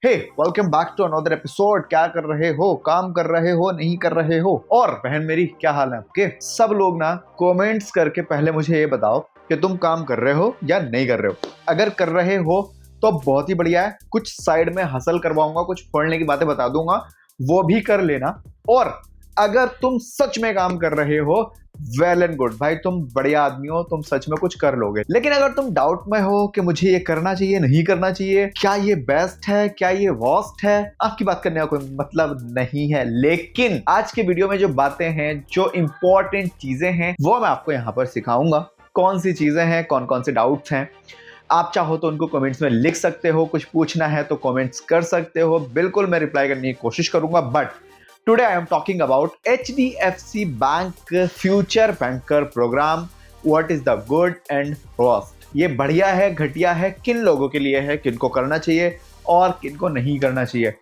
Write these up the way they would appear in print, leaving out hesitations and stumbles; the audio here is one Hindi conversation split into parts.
Hey welcome back to another episode. क्या कर रहे हो, काम कर रहे हो, नहीं कर रहे हो? और बहन मेरी, क्या हाल है आपके? सब लोग ना कमेंट्स करके पहले मुझे ये बताओ कि तुम काम कर रहे हो या नहीं कर रहे हो। अगर कर रहे हो तो बहुत ही बढ़िया है, कुछ साइड में हसल करवाऊंगा, कुछ पढ़ने की बातें बता दूंगा, वो भी कर लेना। और अगर तुम सच में काम कर रहे हो, वेल एंड गुड भाई, तुम बढ़िया आदमी हो, तुम सच में कुछ कर लोगे। लेकिन अगर तुम डाउट में हो कि मुझे ये करना चाहिए, नहीं करना चाहिए, क्या ये बेस्ट है, क्या ये वर्स्ट है, आपकी बात करने का कोई मतलब नहीं है। लेकिन आज के वीडियो में जो बातें हैं, जो इंपॉर्टेंट चीजें हैं, वो मैं आपको यहाँ पर सिखाऊंगा। कौन सी चीजें हैं, कौन कौन से डाउट्स हैं, आप चाहो तो उनको कमेंट्स में लिख सकते हो, कुछ पूछना है तो कमेंट्स कर सकते हो, बिल्कुल मैं रिप्लाई करने की कोशिश करूंगा। But today I am talking about HDFC bank future banker program. What is the good and worst? ये बढ़िया है, घटिया है, किन लोगों के लिए है, किनको करना चाहिए और किनको नहीं करना चाहिए।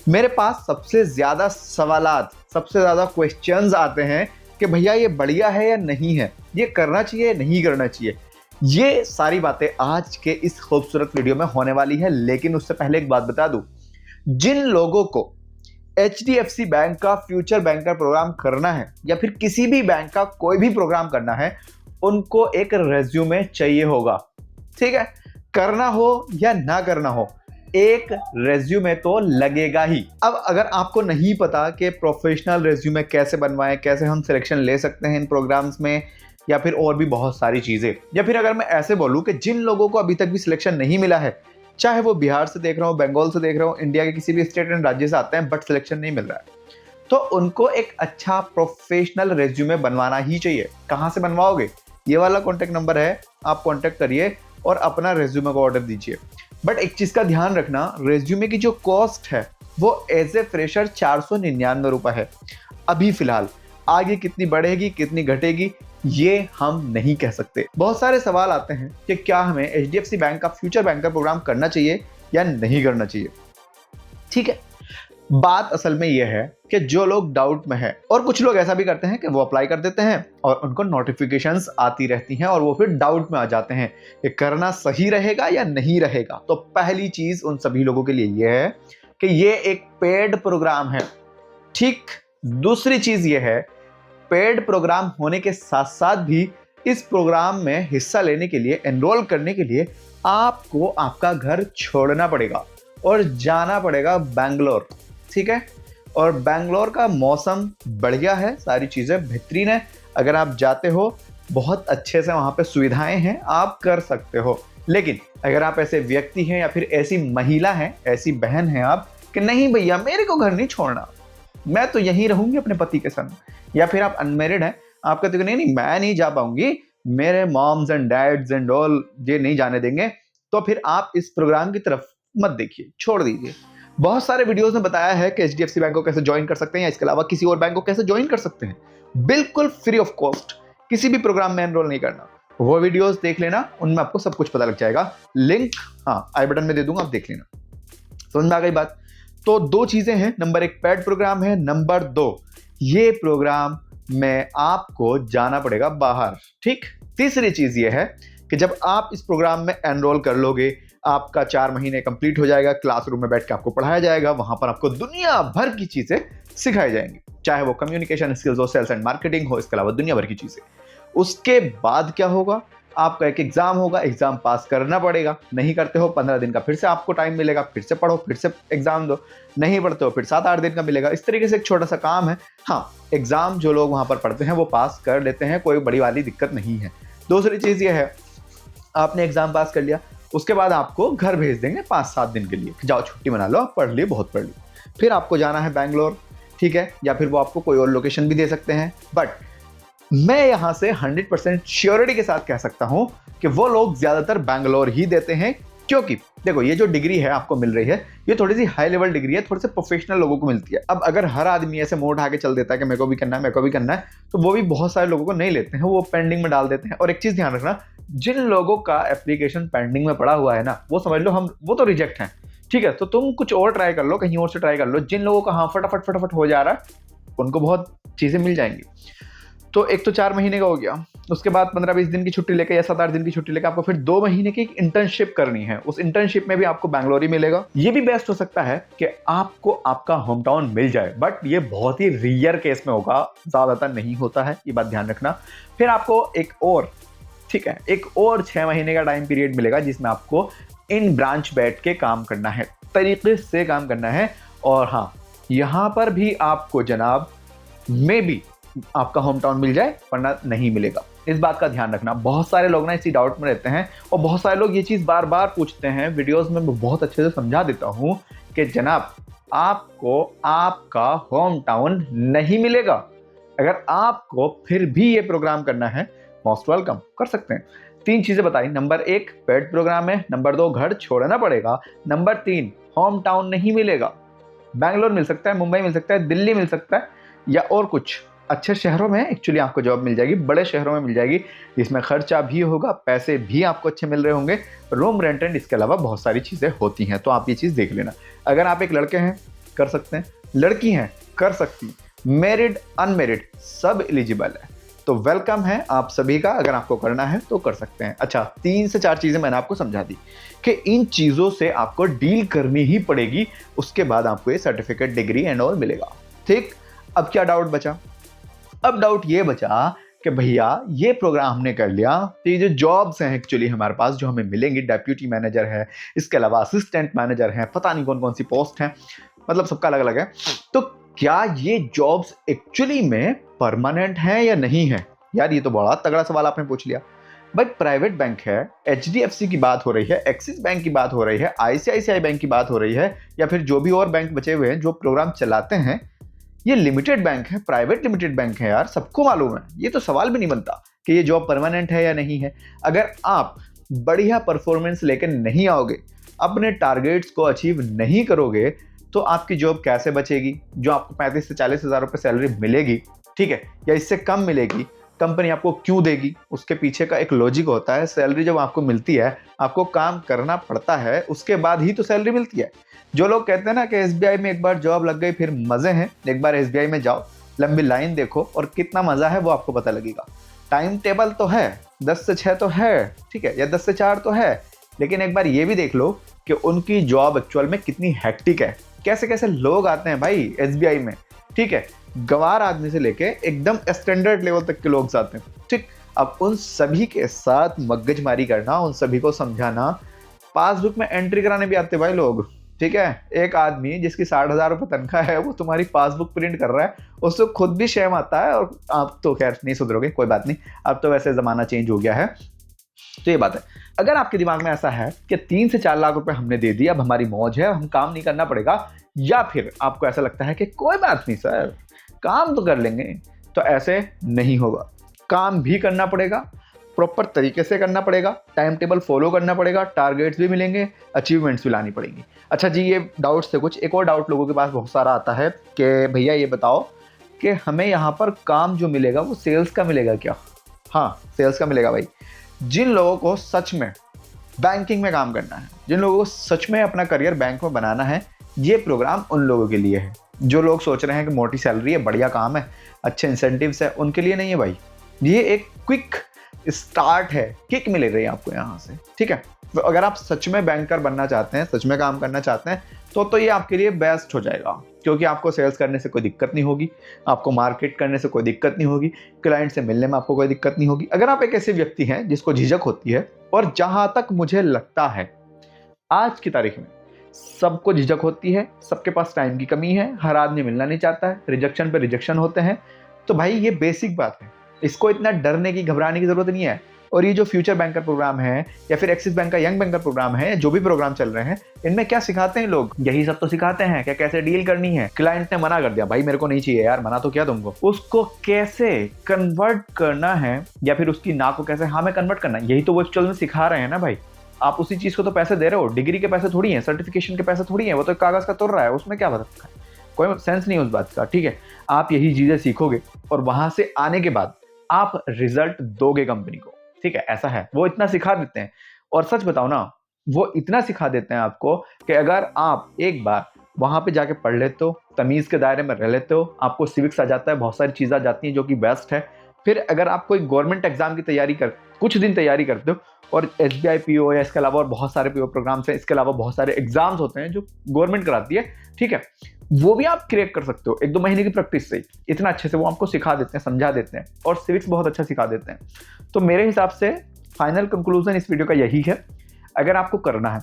मेरे पास सबसे ज्यादा सवालात, सबसे ज्यादा क्वेश्चंस आते हैं कि भैया ये बढ़िया है या नहीं है, ये करना चाहिए नहीं करना चाहिए। ये सारी बातें आज के इस खूबसूरत वीडियो में होने वाली है। लेकिन उससे पहले एक बात बता दूं, जिन लोगों को HDFC बैंक का फ्यूचर बैंकर प्रोग्राम करना है या फिर किसी भी बैंक का कोई भी प्रोग्राम करना है, उनको एक रेज्यूमे चाहिए होगा। ठीक है, करना हो या ना करना हो, एक रेज्यूमे तो लगेगा ही। अब अगर आपको नहीं पता कि प्रोफेशनल रेज्यूमे कैसे बनवाएं, कैसे हम सिलेक्शन ले सकते हैं इन प्रोग्राम्स में, या फिर और भी बहुत सारी चीजें, या फिर अगर मैं ऐसे बोलूं कि जिन लोगों को अभी तक भी सिलेक्शन नहीं मिला है, चाहे वो बिहार से देख रहा हो, बंगाल से देख रहा हो, इंडिया के किसी भी स्टेट एंड राज्य से आते हैं बट सिलेक्शन नहीं मिल रहा है, तो उनको एक अच्छा प्रोफेशनल रेज्यूमे बनवाना ही चाहिए। कहाँ से बनवाओगे? ये वाला कॉन्टैक्ट नंबर है, आप कॉन्टैक्ट करिए और अपना रेज्यूमे का ऑर्डर दीजिए। बट एक चीज का ध्यान रखना, रेज्यूमे की जो कॉस्ट है वो एज ए फ्रेशर 499 रुपए है अभी फिलहाल। आगे कितनी बढ़ेगी, कितनी घटेगी, ये हम नहीं कह सकते। बहुत सारे सवाल आते हैं कि क्या हमें HDFC बैंक का फ्यूचर बैंकर प्रोग्राम करना चाहिए या नहीं करना चाहिए। ठीक है, बात असल में यह है कि जो लोग डाउट में है, और कुछ लोग ऐसा भी करते हैं कि वो अप्लाई कर देते हैं और उनको नोटिफिकेशंस आती रहती हैं और वो फिर डाउट में आ जाते हैं कि करना सही रहेगा या नहीं रहेगा। तो पहली चीज उन सभी लोगों के लिए यह है कि ये एक पेड प्रोग्राम है। ठीक, दूसरी चीज यह है, पेड प्रोग्राम होने के साथ साथ भी इस प्रोग्राम में हिस्सा लेने के लिए, एनरोल करने के लिए आपको आपका घर छोड़ना पड़ेगा और जाना पड़ेगा बैंगलोर। ठीक है, और बैंगलोर का मौसम बढ़िया है, सारी चीजें बेहतरीन है। अगर आप जाते हो, बहुत अच्छे से वहां पे सुविधाएं हैं, आप कर सकते हो। लेकिन अगर आप ऐसे व्यक्ति हैं या फिर ऐसी महिला हैं, ऐसी बहन हैं आप कि नहीं भैया मेरे को घर नहीं छोड़ना, मैं तो यहीं रहूंगी अपने पति के संग, या फिर आप अनमेरिड हैं, आप कहते हो नहीं नहीं मैं नहीं जा पाऊंगी, मेरे moms and dads and all ये नहीं जाने देंगे, तो फिर आप इस प्रोग्राम की तरफ मत देखिए, छोड़ दीजिए। बहुत सारे वीडियोस में बताया है कि HDFC बैंक को कैसे ज्वाइन कर सकते हैं या इसके अलावा किसी और बैंक को कैसे ज्वाइन कर सकते हैं, बिल्कुल फ्री ऑफ कॉस्ट, किसी भी प्रोग्राम में एनरोल नहीं करना। वो वीडियोस देख लेना, उनमें आपको सब कुछ पता लग जाएगा। लिंक हाँ आई बटन में दे दूंगा, आप देख लेना। समझ में आ गई बात? तो दो चीजें हैं, नंबर एक पेड प्रोग्राम है, नंबर दो ये प्रोग्राम में आपको जाना पड़ेगा बाहर। ठीक, तीसरी चीज ये है कि जब आप इस प्रोग्राम में एनरोल कर लोगे, आपका 4 महीने कंप्लीट हो जाएगा, क्लासरूम में बैठ के आपको पढ़ाया जाएगा, वहां पर आपको दुनिया भर की चीजें सिखाई जाएंगी, चाहे वो कम्युनिकेशन स्किल्स हो, सेल्स एंड मार्केटिंग हो, इसके अलावा दुनिया भर की चीजें। उसके बाद क्या होगा, आपका एक एग्जाम होगा, एग्जाम पास करना पड़ेगा। नहीं करते हो 15 दिन का फिर से आपको टाइम मिलेगा, फिर से पढ़ो, फिर से एग्जाम दो। नहीं पढ़ते हो फिर 7-8 दिन का मिलेगा। इस तरीके से एक छोटा सा काम है। हाँ, एग्जाम जो लोग वहां पर पढ़ते हैं वो पास कर लेते हैं, कोई बड़ी वाली दिक्कत नहीं है। दूसरी चीज ये है, आपने एग्जाम पास कर लिया, उसके बाद आपको घर भेज देंगे 5-7 दिन के लिए, जाओ छुट्टी मना लो, पढ़ लिए, बहुत पढ़ लिया। फिर आपको जाना है बैंगलोर, ठीक है, या फिर वो आपको कोई और लोकेशन भी दे सकते हैं। बट मैं यहां से 100% श्योरिटी के साथ कह सकता हूं कि वो लोग ज्यादातर बैंगलोर ही देते हैं, क्योंकि देखो ये जो डिग्री है आपको मिल रही है, ये थोड़ी सी हाई लेवल डिग्री है, थोड़े से प्रोफेशनल लोगों को मिलती है। अब अगर हर आदमी ऐसे मुंह उठा के चल देता है कि मेरे को भी करना है, मेरे को भी करना है, तो वो भी बहुत सारे लोगों को नहीं लेते हैं, वो पेंडिंग में डाल देते हैं। और एक चीज ध्यान रखना, जिन लोगों का एप्लीकेशन पेंडिंग में पड़ा हुआ है ना, वो समझ लो हम वो तो रिजेक्ट हैं। ठीक है, तो तुम कुछ और ट्राई कर लो, कहीं और से ट्राई कर लो। जिन लोगों का हाँ फटाफट फटाफट हो जा रहा है, उनको बहुत चीजें मिल जाएंगी। तो एक तो 4 महीने का हो गया, उसके बाद 15-20 दिन की छुट्टी लेके या 7-8 दिन की छुट्टी लेके आपको फिर 2 महीने की एक इंटर्नशिप करनी है। उस इंटर्नशिप में भी आपको बैंगलोर ही मिलेगा। ये भी बेस्ट हो सकता है कि आपको आपका होम टाउन मिल जाए, बट ये बहुत ही रेयर केस में होगा, ज्यादातर नहीं होता है, ये बात ध्यान रखना। फिर आपको एक और, ठीक है, एक और 6 महीने का टाइम पीरियड मिलेगा जिसमें आपको इन ब्रांच बैठ के काम करना है, तरीके से काम करना है। और हाँ, यहां पर भी आपको जनाब मे बी आपका होम टाउन मिल जाए, वरना नहीं मिलेगा। इस बात का ध्यान रखना। बहुत सारे लोग ना इसी डाउट में रहते हैं और बहुत सारे लोग ये चीज़ बार बार पूछते हैं। वीडियोस में मैं बहुत अच्छे से समझा देता हूं कि जनाब आपको आपका होम टाउन नहीं मिलेगा। अगर आपको फिर भी ये प्रोग्राम करना है, मोस्ट वेलकम, कर सकते हैं। 3 चीजें बताई। नंबर 1 पेड प्रोग्राम है, नंबर 2 घर छोड़ना पड़ेगा, नंबर 3 होम टाउन नहीं मिलेगा। बैंगलोर मिल सकता है, मुंबई मिल सकता है, दिल्ली मिल सकता है, या और कुछ अच्छे शहरों में एक्चुअली आपको जॉब मिल जाएगी, बड़े शहरों में मिल जाएगी, जिसमें खर्चा भी होगा, पैसे भी आपको अच्छे मिल रहे होंगे, रूम रेंट एंड इसके अलावा बहुत सारी चीज़ें होती हैं। तो आप ये चीज़ देख लेना। अगर आप एक लड़के हैं कर सकते हैं, लड़की हैं कर सकती, मैरिड अनमेरिड सब एलिजिबल है। तो वेलकम है आप सभी का। अगर आपको करना है तो कर सकते हैं। अच्छा, 3 से 4 चीज़ें मैंने आपको समझा दी कि इन चीज़ों से आपको डील करनी ही पड़ेगी, उसके बाद आपको ये सर्टिफिकेट, डिग्री एंड ऑल मिलेगा। ठीक, अब क्या डाउट बचा? अब डाउट ये बचा कि भैया ये प्रोग्राम हमने कर लिया, तो ये जो जॉब्स हैं एक्चुअली हमारे पास जो हमें मिलेंगी, डेप्यूटी मैनेजर है, इसके अलावा असिस्टेंट मैनेजर है, पता नहीं कौन कौन सी पोस्ट हैं, मतलब सबका अलग अलग है। तो क्या ये जॉब्स एक्चुअली में परमानेंट हैं या नहीं है? यार ये तो बड़ा तगड़ा सवाल आपने पूछ लिया। भाई प्राइवेट बैंक है, एचडीएफसी की बात हो रही है, एक्सिस बैंक की बात हो रही है, आईसीआईसीआई बैंक की बात हो रही है, या फिर जो भी और बैंक बचे हुए हैं जो प्रोग्राम चलाते हैं, ये लिमिटेड बैंक है, प्राइवेट लिमिटेड बैंक है यार, सबको मालूम है। ये तो सवाल भी नहीं बनता कि ये जॉब परमानेंट है या नहीं है। अगर आप बढ़िया परफॉर्मेंस लेकर नहीं आओगे, अपने टारगेट्स को अचीव नहीं करोगे, तो आपकी जॉब कैसे बचेगी? जो आपको 35 से 40 हज़ार रुपये सैलरी मिलेगी, ठीक है, या इससे कम मिलेगी, कंपनी आपको क्यों देगी? उसके पीछे का एक लॉजिक होता है। सैलरी जब आपको मिलती है, आपको काम करना पड़ता है, उसके बाद ही तो सैलरी मिलती है। जो लोग कहते हैं ना कि एसबीआई में एक बार जॉब लग गई फिर मजे हैं, एक बार एसबीआई में जाओ, लंबी लाइन देखो और कितना मजा है वो आपको पता लगेगा। टाइम टेबल तो है, 10 से 6 तो है, ठीक है, या 10 से 4 तो है, लेकिन एक बार ये भी देख लो कि उनकी जॉब एक्चुअल में कितनी हेक्टिक है। कैसे कैसे लोग आते हैं भाई एसबीआई में, ठीक है, गंवार आदमी से लेके एकदम स्टैंडर्ड लेवल तक के लोग आते हैं, ठीक। अब उन सभी के साथ मगजमारी करना, उन सभी को समझाना, पासबुक में एंट्री कराने भी आते भाई लोग, ठीक है। एक आदमी जिसकी 60,000 रुपये तनख्वाह है, वो तुम्हारी पासबुक प्रिंट कर रहा है, उसको खुद भी शेम आता है। और आप तो खैर नहीं सुधरोगे, कोई बात नहीं, अब तो वैसे जमाना चेंज हो गया है। तो ये बात है। अगर आपके दिमाग में ऐसा है कि 3 से 4 लाख रुपए हमने दे दिया, अब हमारी मौज है, हम काम नहीं करना पड़ेगा, या फिर आपको ऐसा लगता है कि कोई बात नहीं सर, काम तो कर लेंगे, तो ऐसे नहीं होगा। काम भी करना पड़ेगा, प्रॉपर तरीके से करना पड़ेगा, टाइम टेबल फॉलो करना पड़ेगा, टारगेट्स भी मिलेंगे, अचीवमेंट्स भी लानी पड़ेंगी। अच्छा जी, ये डाउट्स थे कुछ। एक और डाउट लोगों के पास बहुत सारा आता है कि भैया ये बताओ कि हमें यहाँ पर काम जो मिलेगा वो सेल्स का मिलेगा क्या? हाँ, सेल्स का मिलेगा भाई। जिन लोगों को सच में बैंकिंग में काम करना है, जिन लोगों को सच में अपना करियर बैंक में बनाना है, ये प्रोग्राम उन लोगों के लिए है। जो लोग सोच रहे हैं कि मोटी सैलरी है, बढ़िया काम है, अच्छे इंसेंटिव्स है, उनके लिए नहीं है भाई। ये एक क्विक स्टार्ट है, किक मिल रही है आपको यहाँ से, ठीक है। तो अगर आप सच में बैंकर बनना चाहते हैं, सच में काम करना चाहते हैं, तो ये आपके लिए बेस्ट हो जाएगा, क्योंकि आपको सेल्स करने से कोई दिक्कत नहीं होगी, आपको मार्केट करने से कोई दिक्कत नहीं होगी, क्लाइंट से मिलने में आपको कोई दिक्कत नहीं होगी। अगर आप एक ऐसे व्यक्ति हैं जिसको झिझक होती है, और जहां तक मुझे लगता है आज की तारीख में सबको झिझक होती है, सबके पास टाइम की कमी है, हर आदमी मिलना नहीं चाहता है, रिजेक्शन पे रिजेक्शन होते हैं, तो भाई ये बेसिक बात है, इसको इतना डरने की, घबराने की जरूरत नहीं है। और ये जो फ्यूचर बैंकर प्रोग्राम है, या फिर एक्सिस बैंक का यंग बैंकर प्रोग्राम है, जो भी प्रोग्राम चल रहे हैं, इनमें क्या सिखाते हैं लोग? यही सब तो सिखाते हैं कि कैसे डील करनी है। क्लाइंट ने मना कर दिया, भाई मेरे को नहीं चाहिए यार, मना तो क्या तुमको, उसको कैसे कन्वर्ट करना है, या फिर उसकी ना को कैसे हाँ में कन्वर्ट करना है, यही तो वो एक्चुअल में सिखा रहे हैं ना भाई। आप उसी चीज को तो पैसे दे रहे हो, डिग्री के पैसे थोड़ी हैं, सर्टिफिकेशन के पैसे थोड़ी हैं, वो तो कागज का तुर रहा है, उसमें क्या फर्क है, कोई सेंस नहीं है उस बात का, ठीक है। आप यही चीजें सीखोगे और वहां से आने के बाद आप रिजल्ट दोगे कंपनी को, ठीक है, ऐसा है। वो इतना सिखा देते हैं, और सच बताओ ना, वो इतना सिखा देते हैं आपको कि अगर आप एक बार वहां पे जाके पढ़ लेते हो, तमीज के दायरे में रह लेते हो, आपको सिविक्स आ जाता है, बहुत सारी चीजें आ जाती हैं जो कि बेस्ट है, फिर अगर आप कोई गवर्नमेंट एग्जाम की तैयारी कुछ दिन तैयारी करते हो और SBI PO या इसके अलावा और बहुत सारे PO प्रोग्राम्स हैं, इसके अलावा बहुत सारे एग्जाम्स होते हैं जो गवर्नमेंट कराती है, ठीक है, वो भी आप क्रिएट कर सकते हो 1-2 महीने की प्रैक्टिस से। इतना अच्छे से वो आपको सिखा देते हैं, समझा देते हैं और सिविक्स बहुत अच्छा सिखा देते हैं। तो मेरे हिसाब से फाइनल कंक्लूजन इस वीडियो का यही है, अगर आपको करना है,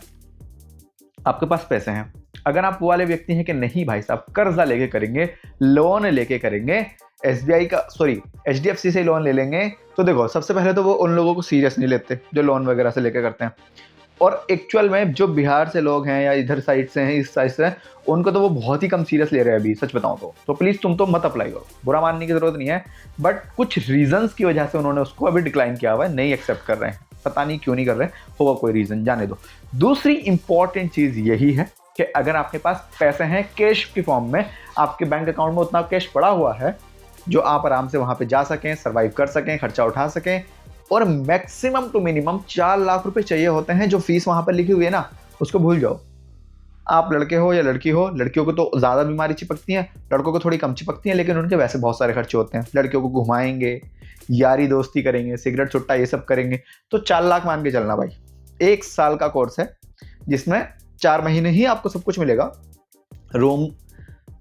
आपके पास पैसे हैं, अगर आप वो वाले व्यक्ति हैं कि नहीं भाई साहब कर्जा लेके करेंगे, लोन लेके करेंगे, HDFC से लोन ले लेंगे, तो देखो सबसे पहले तो वो उन लोगों को सीरियस नहीं लेते जो लोन वगैरह से लेके करते हैं। और एक्चुअल में जो बिहार से लोग हैं या इधर साइड से हैं, इस साइड से हैं, उनको तो वो बहुत ही कम सीरियस ले रहे हैं अभी, सच बताऊं तो प्लीज़ तुम तो मत अप्लाई करो, बुरा मानने की जरूरत नहीं है, बट कुछ रीजंस की वजह से उन्होंने उसको अभी डिक्लाइन किया हुआ है, नहीं एक्सेप्ट कर रहे हैं, पता नहीं क्यों नहीं कर रहे, होगा कोई रीजन, जाने दो। दूसरी इंपॉर्टेंट चीज़ यही है कि अगर आपके पास पैसे हैं कैश की फॉर्म में, आपके बैंक अकाउंट में उतना कैश पड़ा हुआ है जो आप आराम से वहां पे जा सकें, सर्वाइव कर सकें, खर्चा उठा सकें, और मैक्सिमम टू मिनिमम 4 लाख रुपए चाहिए होते हैं, जो फीस वहां पर लिखी हुई है ना उसको भूल जाओ। आप लड़के हो या लड़की हो, लड़कियों को तो ज्यादा बीमारी चिपकती है, लड़कों को थोड़ी कम चिपकती है, लेकिन उनके वैसे बहुत सारे खर्चे होते हैं। लड़कियों को घुमाएंगे, यारी दोस्ती करेंगे, सिगरेट छुट्टा ये सब करेंगे, तो 4 लाख मान के चलना भाई। 1 साल का कोर्स है जिसमें 4 महीने ही आपको सब कुछ मिलेगा, रूम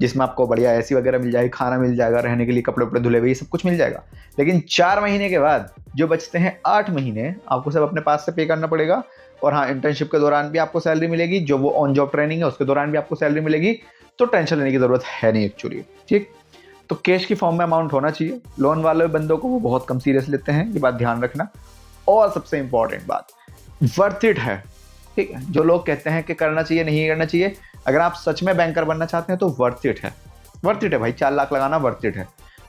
जिसमें आपको बढ़िया AC वगैरह मिल जाएगी, खाना मिल जाएगा, रहने के लिए कपड़े उपड़े धुले हुए, ये सब कुछ मिल जाएगा। लेकिन 4 महीने के बाद जो बचते हैं 8 महीने आपको सब अपने पास से पे करना पड़ेगा। और हाँ, इंटर्नशिप के दौरान भी आपको सैलरी मिलेगी, जो वो ऑन जॉब ट्रेनिंग है उसके दौरान भी आपको सैलरी मिलेगी, तो टेंशन लेने की जरूरत है नहीं एक्चुअली, ठीक। तो कैश की फॉर्म में अमाउंट होना चाहिए, लोन वाले बंदों को वो बहुत कम सीरियस लेते हैं, ये बात ध्यान रखना। और सबसे इंपॉर्टेंट बात, वर्थ इट है, ठीक है। जो लोग कहते हैं कि करना चाहिए नहीं करना चाहिए, अगर आप सच में बैंकर बनना चाहते हैं तो वर्थ इट है, वर्थ इट है भाई, 4 लाख लगाना वर्थ इट है।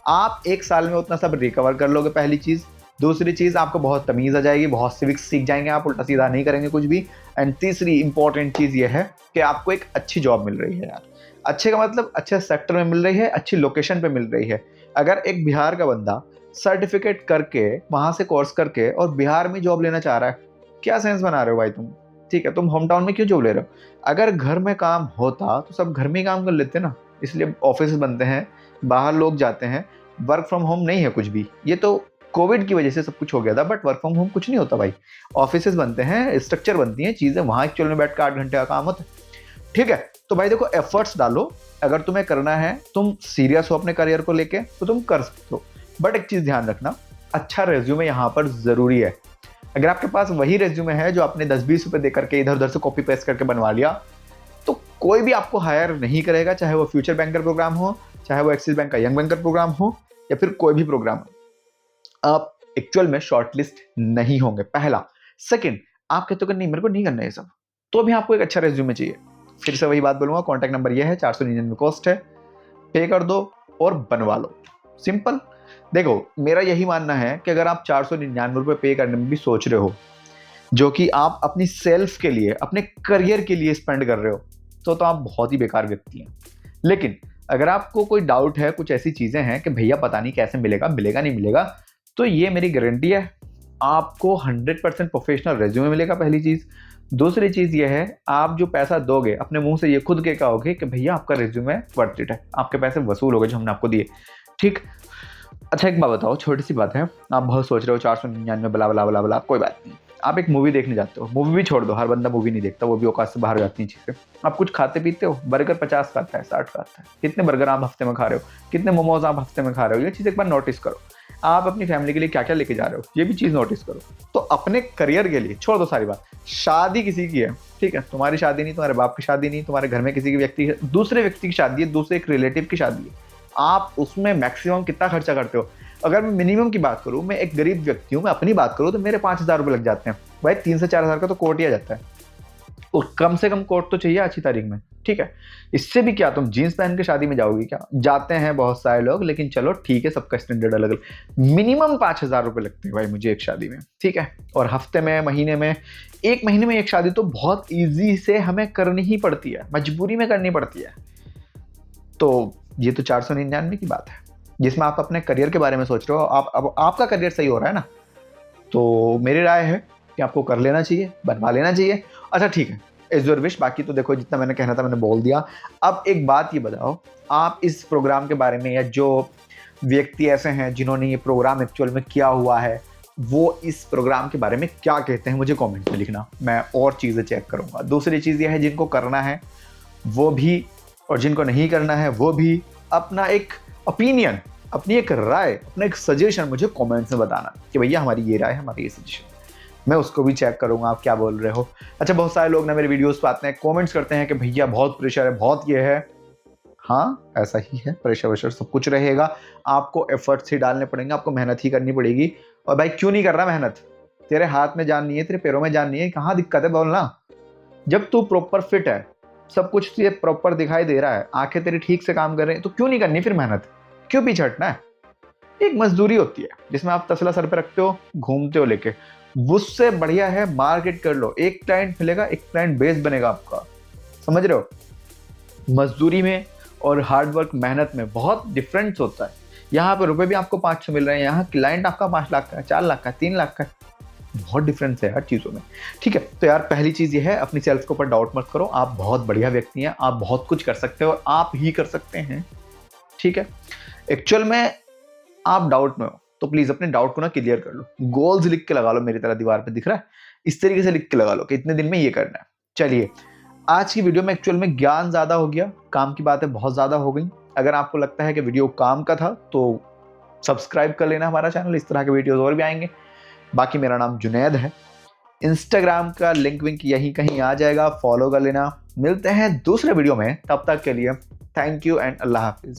आप 1 साल में उतना सब रिकवर कर लोगे, पहली चीज। दूसरी चीज, आपको बहुत तमीज आ जाएगी, बहुत सिविक्स सीख जाएंगे, आप उल्टा सीधा नहीं करेंगे कुछ भी। एंड तीसरी इंपॉर्टेंट चीज ये है कि आपको एक अच्छी जॉब मिल रही है यार। अच्छे का मतलब अच्छे सेक्टर में मिल रही है, अच्छी लोकेशन पे मिल रही है। अगर एक बिहार का बंदा सर्टिफिकेट करके वहां से कोर्स करके और बिहार में जॉब लेना चाह रहा है, क्या सेंस बना रहे हो भाई तुम, ठीक है। तुम होम टाउन में क्यों जॉब ले रहे हो? अगर घर में काम होता तो सब घर में ही काम कर लेते ना, इसलिए ऑफिस बनते हैं, बाहर लोग जाते हैं। वर्क फ्रॉम होम नहीं है कुछ भी, ये तो कोविड की वजह से सब कुछ हो गया था, बट वर्क फ्रॉम होम कुछ नहीं होता भाई। ऑफिस बनते हैं, स्ट्रक्चर बनती हैं, चीजें वहां एक्चुअल में बैठ कर 8 घंटे का काम होता है, ठीक है। तो भाई देखो, एफर्ट्स डालो, अगर तुम्हें करना है, तुम सीरियस हो अपने करियर को लेके तो तुम कर सकते हो। बट एक चीज ध्यान रखना, अच्छा रेज्यूमे यहाँ पर जरूरी है। अगर आपके पास वही रेज्यूमे है जो आपने 10-20 रुपए देकर के इधर उधर से कॉपी पेस्ट करके बनवा लिया, तो कोई भी आपको हायर नहीं करेगा, चाहे वो फ्यूचर बैंकर प्रोग्राम हो, चाहे वो एक्सिस बैंक का यंग बैंकर प्रोग्राम हो, या फिर कोई भी प्रोग्राम हो। आप एक्चुअल में शॉर्टलिस्ट नहीं होंगे, पहला। सेकंड, आप कहते हो कि नहीं मेरे को नहीं करना है सब, तो भी आपको एक अच्छा रेज्यूमे चाहिए। फिर से वही बात बोलूंगा, कॉन्टैक्ट नंबर ये है, 499 कॉस्ट है, पे कर दो और बनवा लो, सिंपल। देखो, मेरा यही मानना है कि अगर आप 499 रुपए पे करने में भी सोच रहे हो, जो कि आप अपनी सेल्फ के लिए, अपने करियर के लिए स्पेंड कर रहे हो, तो आप बहुत ही बेकार व्यक्ति हैं। लेकिन अगर आपको कोई डाउट है, कुछ ऐसी चीजें हैं कि भैया पता नहीं कैसे मिलेगा, मिलेगा नहीं मिलेगा, तो ये मेरी गारंटी है, आपको 100% प्रोफेशनल रेज्यूमे मिलेगा, पहली चीज। दूसरी चीज ये है, आप जो पैसा दोगे अपने मुंह से ये खुद के कहोगे कि भैया आपका रेज्यूमे वर्थ इट है, आपके पैसे वसूल हो गए जो हमने आपको दिए, ठीक। अच्छा एक बात बताओ, छोटी सी बात है, आप बहुत सोच रहे हो 499 बला बला बला बला, कोई बात नहीं। आप एक मूवी देखने जाते हो, मूवी भी छोड़ दो, हर बंदा मूवी नहीं देखता, वो भी औकात से बाहर जाती हैं चीजें। आप कुछ खाते पीते हो, बर्गर 50 का आता है, 60 का आता है, कितने बर्गर आप हफ्ते में खा रहे हो, कितने मोमोज आप हफ्ते में खा रहे हो, ये चीज एक बार नोटिस करो। आप अपनी फैमिली के लिए क्या क्या लेके जा रहे हो, ये भी चीज नोटिस करो। तो अपने करियर के लिए छोड़ दो सारी बात, शादी किसी की है, ठीक है, तुम्हारी शादी नहीं, तुम्हारे बाप की शादी नहीं, तुम्हारे घर में किसी की व्यक्ति, दूसरे व्यक्ति की शादी है, दूसरे एक रिलेटिव की शादी है, आप उसमें मैक्सिमम कितना खर्चा करते हो? अगर मैं मिनिमम की बात करूं, मैं एक गरीब व्यक्ति हूं, मैं अपनी बात करूं तो मेरे 5,000 रुपये लग जाते हैं भाई। 3 से 4 हज़ार का तो कोट ही आ जाता है, और कम से कम कोट तो चाहिए अच्छी तारीख में, ठीक है। इससे भी क्या तुम जीन्स पहन के शादी में जाओगी क्या? जाते हैं बहुत सारे लोग, लेकिन चलो ठीक है, सबका स्टैंडर्ड अलग अलग। मिनिमम 5,000 रुपये लगते हैं भाई मुझे एक शादी में, ठीक है। और हफ्ते में, महीने में, 1 महीने में एक शादी तो बहुत ईजी से हमें करनी ही पड़ती है, मजबूरी में करनी पड़ती है। तो ये तो 499 की बात है, जिसमें आप अपने करियर के बारे में सोच रहे हो। अब आपका करियर सही हो रहा है ना, तो मेरी राय है कि आपको कर लेना चाहिए, बनवा लेना चाहिए। अच्छा ठीक है, इज योर विश। बाकी तो देखो, जितना मैंने कहना था मैंने बोल दिया। अब एक बात ये बताओ, आप इस प्रोग्राम के बारे में या जो व्यक्ति ऐसे हैं जिन्होंने ये प्रोग्राम एक्चुअल में किया हुआ है, वो इस प्रोग्राम के बारे में क्या कहते हैं मुझे कमेंट में लिखना, मैं और चीज़ें चेक करूँगा। दूसरी चीज़ ये है, जिनको करना है वो भी और जिनको नहीं करना है वो भी अपना एक ओपिनियन, अपनी एक राय, अपना एक सजेशन मुझे कमेंट्स में बताना कि भैया हमारी ये राय है, हमारी ये सजेशन, मैं उसको भी चेक करूँगा आप क्या बोल रहे हो। अच्छा, बहुत सारे लोग ना मेरे वीडियोस पे आते हैं, कमेंट्स करते हैं कि भैया बहुत प्रेशर है, बहुत ये है। हाँ, ऐसा ही है, प्रेशर वेशर सब कुछ रहेगा, आपको एफर्ट्स ही डालने पड़ेंगे, आपको मेहनत ही करनी पड़ेगी। और भाई क्यों नहीं कर रहा मेहनत? तेरे हाथ में जान नहीं है, तेरे पैरों में जान नहीं है, कहाँ दिक्कत है बोलना। जब तू प्रॉपर फिट है, सब कुछ तुझे प्रॉपर दिखाई दे रहा है, आंखें तेरी ठीक से काम कर रही हैं, तो क्यों नहीं करनी फिर मेहनत? क्यों पीछे हटना है? एक मजदूरी होती है जिसमें आप तसला सर पे रखते हो, घूमते हो लेके, उससे बढ़िया है मार्केट कर लो, एक क्लाइंट मिलेगा, एक क्लाइंट बेस बनेगा आपका, समझ रहे हो? मजदूरी में और हार्डवर्क मेहनत में बहुत डिफरेंस होता है। यहाँ पे रुपए भी आपको 500 मिल रहे हैं, यहाँ क्लाइंट आपका 5 लाख का है, 4 लाख का है, 3 लाख का है, बहुत डिफरेंस है हर चीज़ों में। ठीक है, तो यार पहली चीज़ ये है, अपनी सेल्फ के ऊपर डाउट मत करो, आप बहुत बढ़िया व्यक्ति हैं, आप बहुत कुछ कर सकते हो, आप ही कर सकते हैं। ठीक है, एक्चुअल में आप डाउट में हो तो प्लीज अपने डाउट को ना क्लियर कर लो, गोल्स लिख के लगा लो, मेरी तरह दीवार पे दिख रहा है, इस तरीके से लिख के लगा लो कि इतने दिन में ये करना है। चलिए, आज की वीडियो में एक्चुअल में ज्ञान ज्यादा हो गया, काम की बातें बहुत ज्यादा हो गई। अगर आपको लगता है कि वीडियो काम का था तो सब्सक्राइब कर लेना हमारा चैनल, इस तरह के वीडियोस और भी आएंगे। बाकी मेरा नाम जुनैद है, इंस्टाग्राम का लिंक विंक यहीं कहीं आ जाएगा, फॉलो कर लेना। मिलते हैं दूसरे वीडियो में, तब तक के लिए thank you and Allah Hafiz.